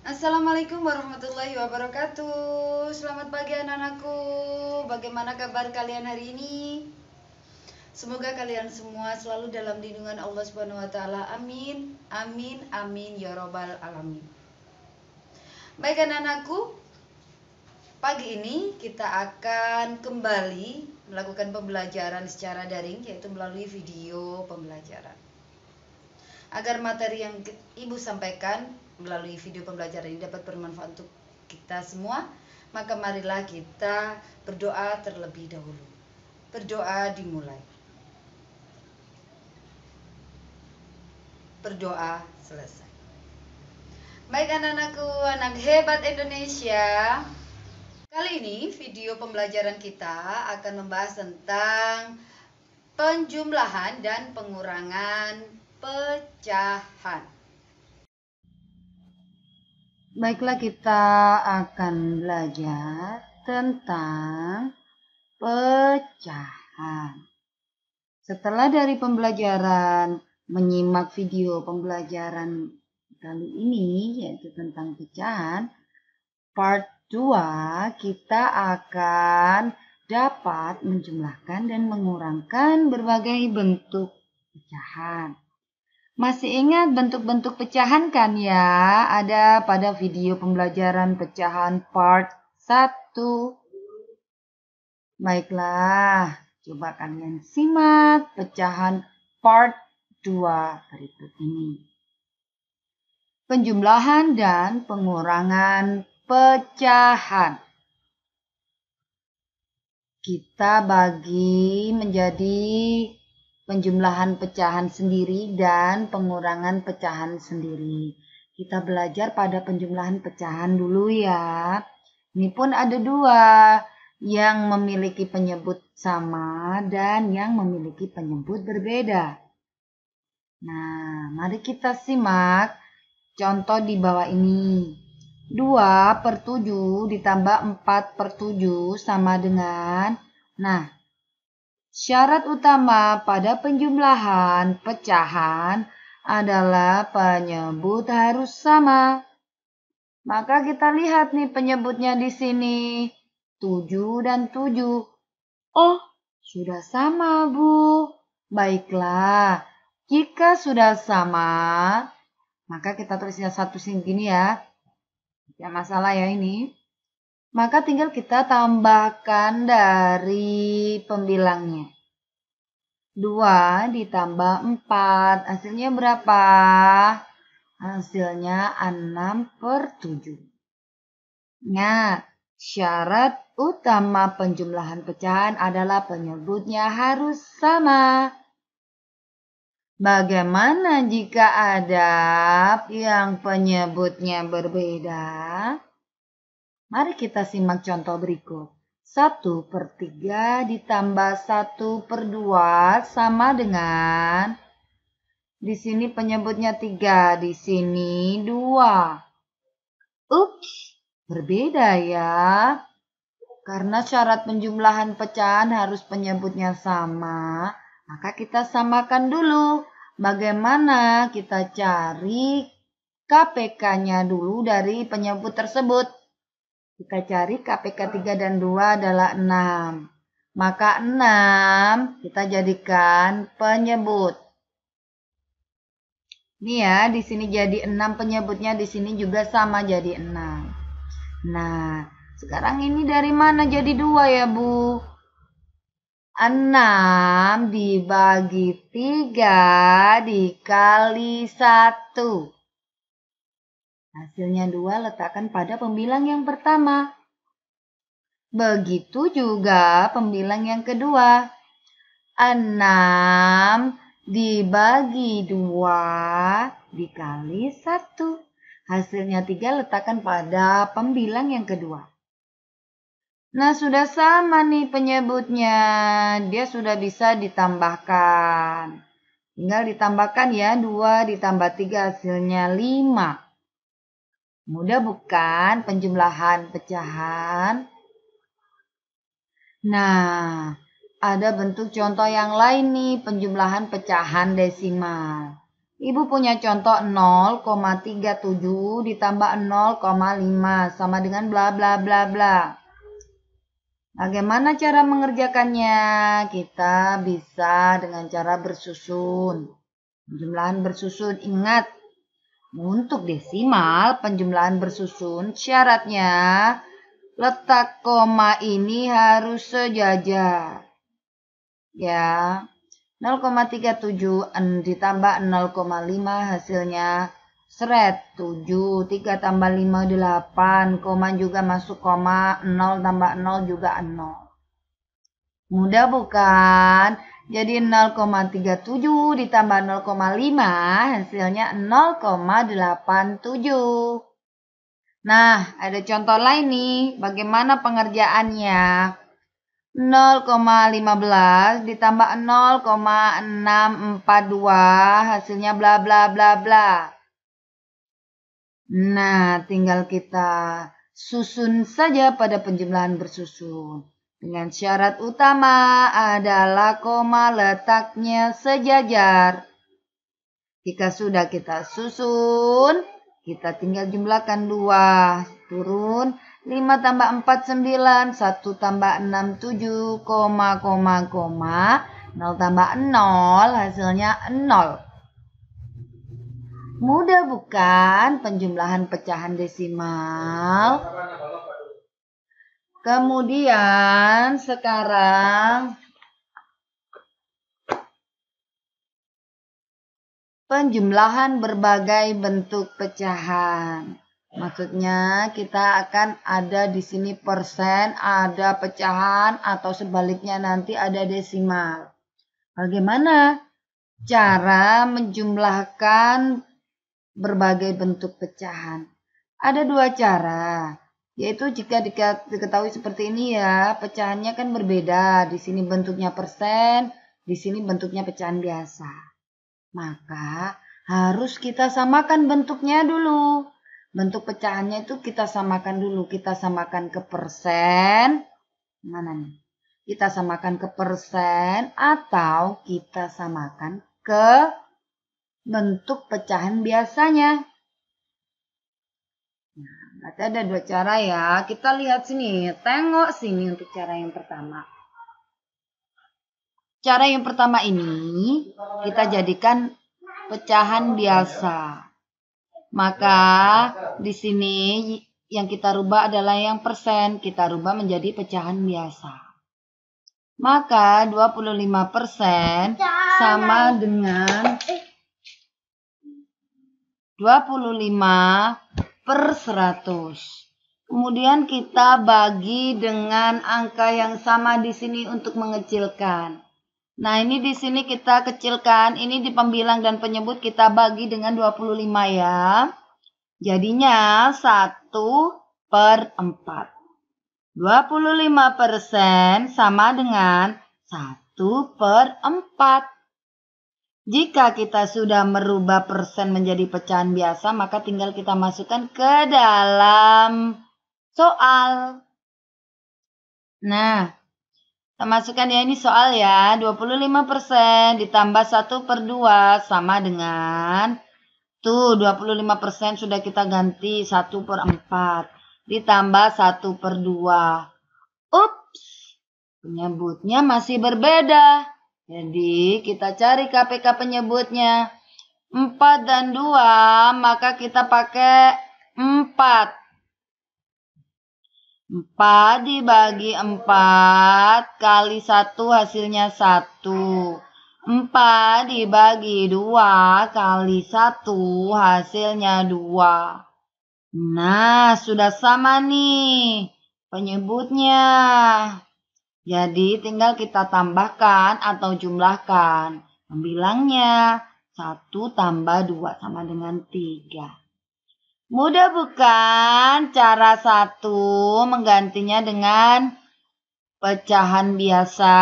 Assalamualaikum warahmatullahi wabarakatuh. Selamat pagi anak-anakku. Bagaimana kabar kalian hari ini? Semoga kalian semua selalu dalam lindungan Allah Subhanahu wa taala. Amin. Amin. Amin ya robbal alamin. Baik anak-anakku, pagi ini kita akan kembali melakukan pembelajaran secara daring, yaitu melalui video pembelajaran. Agar materi yang Ibu sampaikan melalui video pembelajaran ini dapat bermanfaat untuk kita semua, maka marilah kita berdoa terlebih dahulu. Berdoa dimulai. Berdoa selesai. Baik anak-anakku, anak hebat Indonesia. Kali ini video pembelajaran kita akan membahas tentang penjumlahan dan pengurangan pecahan. Baiklah, kita akan belajar tentang pecahan. Setelah dari pembelajaran menyimak video pembelajaran kali ini, yaitu tentang pecahan, part 2 kita akan dapat menjumlahkan dan mengurangkan berbagai bentuk pecahan. Masih ingat bentuk-bentuk pecahan kan ya? Ada pada video pembelajaran pecahan part 1. Baiklah, coba kalian simak pecahan part 2 berikut ini. Penjumlahan dan pengurangan pecahan. Kita bagi menjadi penjumlahan pecahan sendiri dan pengurangan pecahan sendiri. Kita belajar pada penjumlahan pecahan dulu ya. Ini pun ada dua, yang memiliki penyebut sama dan yang memiliki penyebut berbeda. Nah, mari kita simak contoh di bawah ini. 2/7 ditambah 4/7 sama dengan, syarat utama pada penjumlahan pecahan adalah penyebut harus sama. Maka kita lihat nih penyebutnya di sini, 7 dan 7. Oh, sudah sama, Bu. Baiklah, jika sudah sama, maka kita tulisnya satu sini ya. Tidak masalah ya ini. Maka tinggal kita tambahkan dari pembilangnya. 2 ditambah 4. Hasilnya berapa? Hasilnya 6/7. Nah, syarat utama penjumlahan pecahan adalah penyebutnya harus sama. Bagaimana jika ada yang penyebutnya berbeda? Mari kita simak contoh berikut. 1/3 ditambah 1/2 sama dengan, di sini penyebutnya 3, di sini 2. Ups, berbeda ya. Karena syarat penjumlahan pecahan harus penyebutnya sama, maka kita samakan dulu. Bagaimana kita cari KPK-nya dulu dari penyebut tersebut? Kita cari KPK 3 dan 2 adalah 6. Maka 6 kita jadikan penyebut. Ini ya, di sini jadi 6 penyebutnya, di sini juga sama jadi 6. Nah, sekarang ini dari mana jadi 2 ya, Bu? 6 dibagi 3 dikali 1. Hasilnya 2, letakkan pada pembilang yang pertama. Begitu juga pembilang yang kedua. 6 dibagi 2 dikali 1. Hasilnya 3, letakkan pada pembilang yang kedua. Nah, sudah sama nih penyebutnya. Dia sudah bisa ditambahkan. Tinggal ditambahkan ya, 2 ditambah 3 hasilnya 5. Mudah bukan penjumlahan pecahan? Nah, ada bentuk contoh yang lain nih, penjumlahan pecahan desimal. Ibu punya contoh 0,37 ditambah 0,5 sama dengan bla bla bla bla. Bagaimana cara mengerjakannya? Kita bisa dengan cara bersusun. Penjumlahan bersusun, ingat. Untuk desimal, penjumlahan bersusun, syaratnya letak koma ini harus sejajar. Ya, 0,37 ditambah 0,5 hasilnya seret 7, 3 tambah 5 8, koma juga masuk koma, 0 tambah 0 juga 0. Mudah bukan? Jadi 0,37 ditambah 0,5 hasilnya 0,87. Nah, ada contoh lain nih, bagaimana pengerjaannya? 0,15 ditambah 0,642 hasilnya bla bla bla bla. Nah, tinggal kita susun saja pada penjumlahan bersusun. Dengan syarat utama adalah koma letaknya sejajar. Jika sudah kita susun, kita tinggal jumlahkan 2. Turun 5 tambah 4 9, 1 tambah 6 7, 0 tambah 0 hasilnya 0. Mudah bukan penjumlahan pecahan desimal? Kemudian sekarang penjumlahan berbagai bentuk pecahan. Maksudnya kita akan ada di sini persen, ada pecahan, atau sebaliknya nanti ada desimal. Bagaimana cara menjumlahkan berbagai bentuk pecahan? Ada 2 cara, yaitu jika diketahui seperti ini ya, pecahannya kan berbeda. Di sini bentuknya persen, di sini bentuknya pecahan biasa. Maka harus kita samakan bentuknya dulu. Bentuk pecahannya itu kita samakan dulu. Kita samakan ke persen. Mana nih? Kita samakan ke persen atau kita samakan ke bentuk pecahan biasanya. Nah, berarti ada 2 cara ya. Kita lihat sini. Tengok sini untuk cara yang pertama. Cara yang pertama ini kita jadikan pecahan biasa. Maka di sini yang kita rubah adalah yang persen. Kita rubah menjadi pecahan biasa. Maka 25% sama dengan 25/100. Kemudian kita bagi dengan angka yang sama di sini untuk mengecilkan. Nah, ini di sini kita kecilkan, ini di pembilang dan penyebut kita bagi dengan 25 ya. Jadinya 1/4. 25% sama dengan 1/4. Jika kita sudah merubah persen menjadi pecahan biasa, maka tinggal kita masukkan ke dalam soal. Nah, kita masukkan ya, ini soal ya, 25% ditambah 1/2 sama dengan, tuh 25% sudah kita ganti 1/4 ditambah 1/2. Ups, penyebutnya masih berbeda. Jadi kita cari KPK penyebutnya. 4 dan 2, maka kita pakai 4. 4 dibagi 4 kali 1 hasilnya 1. 4 dibagi 2 kali 1 hasilnya 2. Nah, sudah sama nih penyebutnya. Jadi tinggal kita tambahkan atau jumlahkan. Pembilangnya 1 tambah 2 sama dengan 3. Mudah bukan? Cara 1 menggantinya dengan pecahan biasa.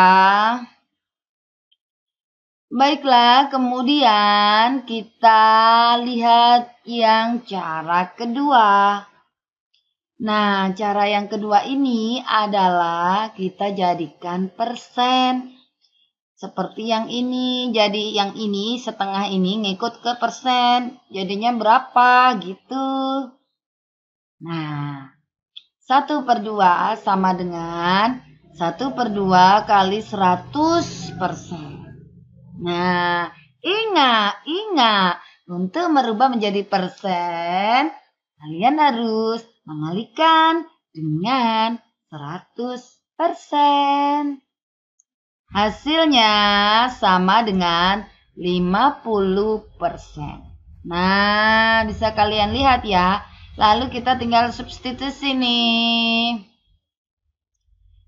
Baiklah, kemudian kita lihat yang cara kedua. Nah, cara yang kedua ini adalah kita jadikan persen. Seperti yang ini. Jadi yang ini setengah ini ngikut ke persen. Jadinya berapa gitu. Nah, 1/2 sama dengan 1/2 kali 100%. Nah, ingat. Untuk merubah menjadi persen, kalian harus mengalikan dengan 100%. Hasilnya sama dengan 50%. Nah, bisa kalian lihat ya. Lalu kita tinggal substitusi nih.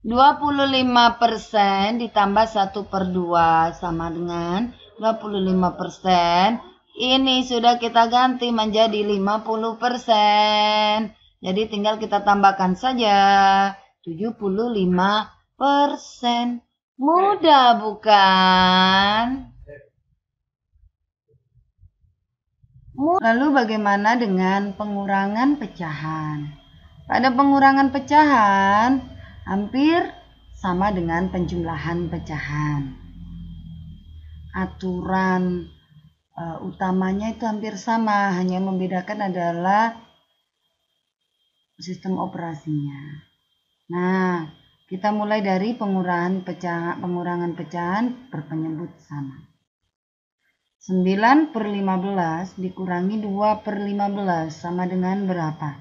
25% ditambah 1/2 sama dengan 25%. Ini sudah kita ganti menjadi 50%. Jadi tinggal kita tambahkan saja 75%. Mudah bukan? Lalu bagaimana dengan pengurangan pecahan? Pada pengurangan pecahan hampir sama dengan penjumlahan pecahan. Aturan utamanya itu hampir sama, hanya membedakan adalah sistem operasinya. Nah, kita mulai dari pengurangan pecahan berpenyebut sama. 9/15 dikurangi 2/15 sama dengan berapa?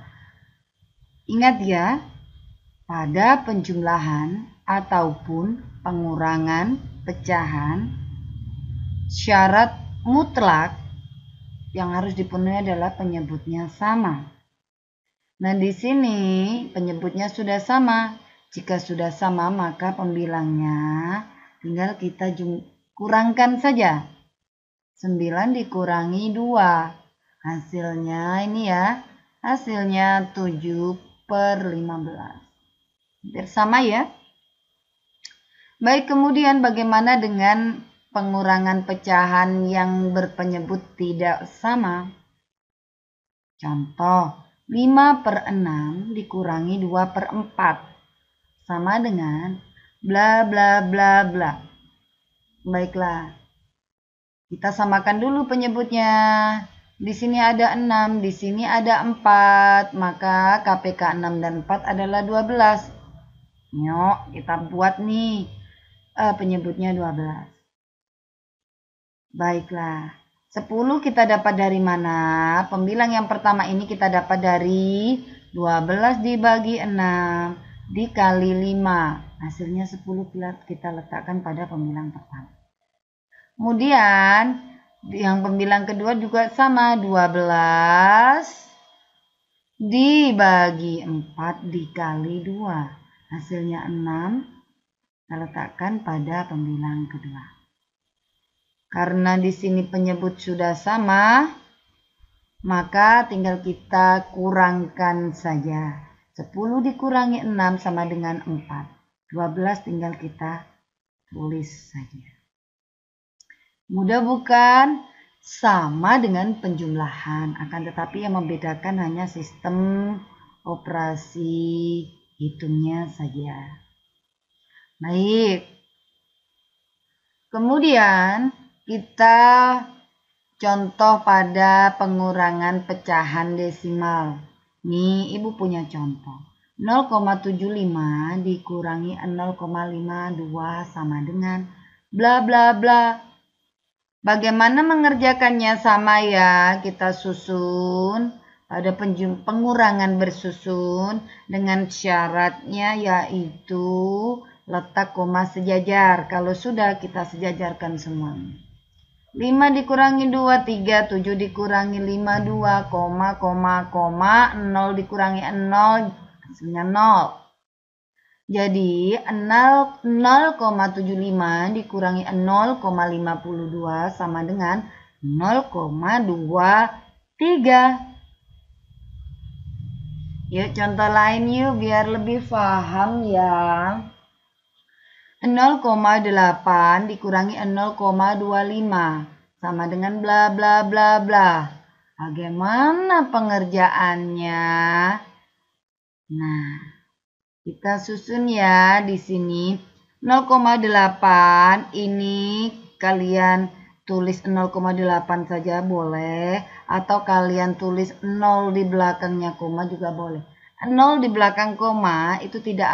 Ingat ya, pada penjumlahan ataupun pengurangan pecahan, syarat mutlak yang harus dipenuhi adalah penyebutnya sama. Nah, di sini penyebutnya sudah sama. Jika sudah sama, maka pembilangnya tinggal kita kurangkan saja. 9 dikurangi 2. Hasilnya ini ya. Hasilnya 7/15. Hampir sama ya. Baik, kemudian bagaimana dengan pengurangan pecahan yang berpenyebut tidak sama? Contoh, 5/6 dikurangi 2/4 sama dengan bla bla bla bla. Baiklah, kita samakan dulu penyebutnya. Di sini ada 6, di sini ada 4, maka KPK 6 dan 4 adalah 12. Yuk, kita buat nih penyebutnya 12. Baiklah, 10 kita dapat dari mana? Pembilang yang pertama ini kita dapat dari 12 dibagi 6 dikali 5. Hasilnya 10 kita letakkan pada pembilang pertama. Kemudian yang pembilang kedua juga sama, 12 dibagi 4 dikali 2. Hasilnya 6. Kita letakkan pada pembilang kedua. Karena di sini penyebut sudah sama, maka tinggal kita kurangkan saja. 10 dikurangi 6 sama dengan 4. 12 tinggal kita tulis saja. Mudah bukan? Sama dengan penjumlahan, akan tetapi yang membedakan hanya sistem operasi hitungnya saja. Baik. Kemudian kita contoh pada pengurangan pecahan desimal. Nih, Ibu punya contoh. 0,75 dikurangi 0,52 sama dengan bla bla bla. Bagaimana mengerjakannya? Sama ya, kita susun pada pengurangan bersusun dengan syaratnya yaitu letak koma sejajar. Kalau sudah, kita sejajarkan semuanya. 5 dikurangi 2, 3, 7 dikurangi 5, 2, 0 dikurangi 0, hasilnya 0. Jadi 0,75 dikurangi 0,52 sama dengan 0,23. Yuk contoh lain yuk biar lebih paham ya. 0,8 dikurangi 0,25 sama dengan bla bla bla bla. Bagaimana pengerjaannya? Nah, kita susun ya di sini 0,8 ini kalian tulis 0,8 saja boleh, atau kalian tulis 0 di belakangnya koma juga boleh. 0 di belakang koma itu tidak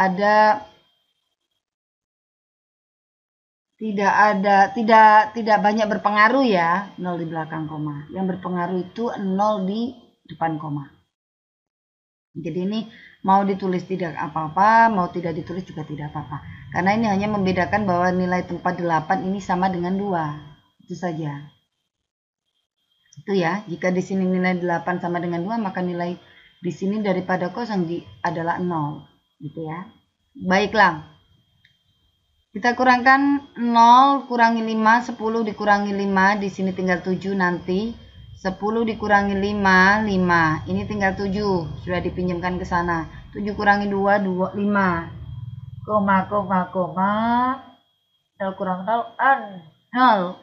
banyak berpengaruh ya, 0 di belakang koma. Yang berpengaruh itu 0 di depan koma. Jadi ini mau ditulis tidak apa-apa, mau tidak ditulis juga tidak apa-apa. Karena ini hanya membedakan bahwa nilai tempat 8 ini sama dengan 2. Itu saja. Itu ya, jika di sini nilai 8 sama dengan 2, maka nilai di sini daripada kosong adalah 0. Gitu ya. Baiklah. Kita kurangkan 0 kurangi 5, 10 dikurangi 5, di sini tinggal 7 nanti. 10 dikurangi 5, 5. Ini tinggal 7, sudah dipinjamkan ke sana. 7 kurangi 2, 5. Koma. 0 kurang 0.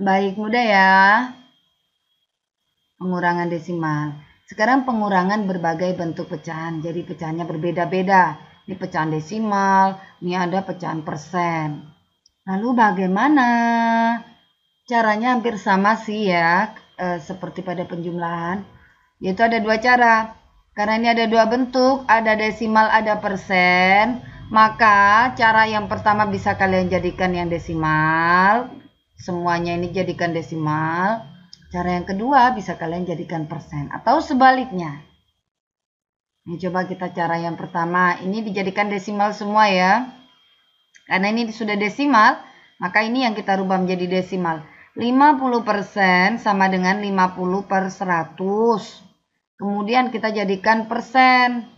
Baik, mudah ya. Pengurangan desimal. Sekarang pengurangan berbagai bentuk pecahan. Jadi pecahannya berbeda-beda. Ini pecahan desimal, ini ada pecahan persen. Lalu bagaimana? Caranya hampir sama sih ya, seperti pada penjumlahan. Yaitu ada dua cara. Karena ini ada dua bentuk, ada desimal, ada persen. Maka cara yang pertama bisa kalian jadikan yang desimal. Semuanya ini jadikan desimal. Cara yang kedua bisa kalian jadikan persen. Atau sebaliknya. Ini coba kita cara yang pertama. Ini dijadikan desimal semua ya. Karena ini sudah desimal, maka ini yang kita rubah menjadi desimal. 50% sama dengan 50/100. Kemudian kita jadikan persen.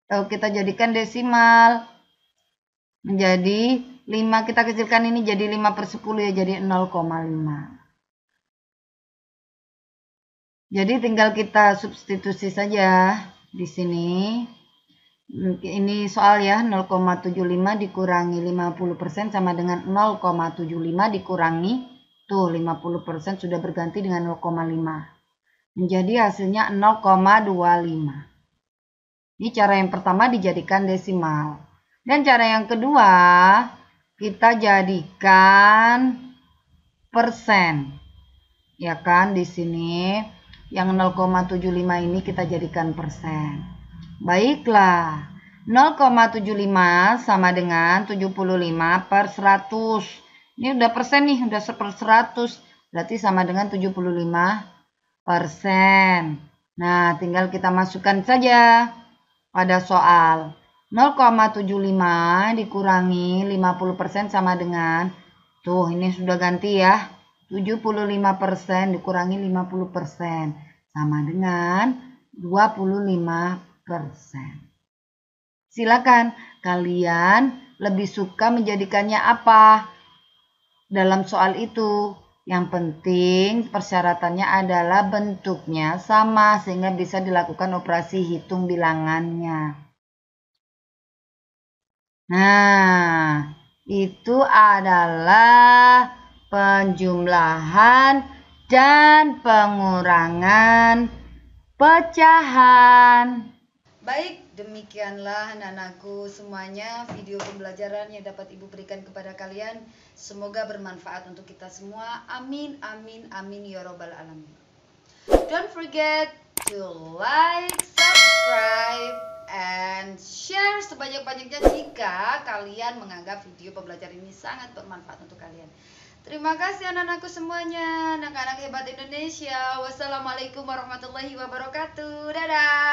Kita jadikan desimal. Menjadi 5, kita kecilkan ini jadi 5/10 ya, jadi 0,5. Jadi tinggal kita substitusi saja di sini. Ini soal ya, 0,75 dikurangi 50% sama dengan 0,75 dikurangi, tuh 50% sudah berganti dengan 0,5. Menjadi hasilnya 0,25. Ini cara yang pertama dijadikan desimal. Dan cara yang kedua, kita jadikan persen. Ya kan, di sini yang 0,75 ini kita jadikan persen. Baiklah, 0,75 sama dengan 75/100. Ini udah persen nih, udah 1/100. Berarti sama dengan 75%. Nah, tinggal kita masukkan saja pada soal. 0,75 dikurangi 50% sama dengan, tuh ini sudah ganti ya, 75% dikurangi 50% sama dengan 25%. Silakan kalian lebih suka menjadikannya apa dalam soal itu. Yang penting persyaratannya adalah bentuknya sama sehingga bisa dilakukan operasi hitung bilangannya. Nah, itu adalah penjumlahan dan pengurangan pecahan. Baik, demikianlah anak-anakku semuanya video pembelajaran yang dapat Ibu berikan kepada kalian. Semoga bermanfaat untuk kita semua. Amin, amin, amin ya robbal alamin. Don't forget to like, subscribe, and share sebanyak-banyaknya jika kalian menganggap video pembelajaran ini sangat bermanfaat untuk kalian. Terima kasih anak-anakku semuanya, anak-anak hebat Indonesia. Wassalamualaikum warahmatullahi wabarakatuh. Dadah.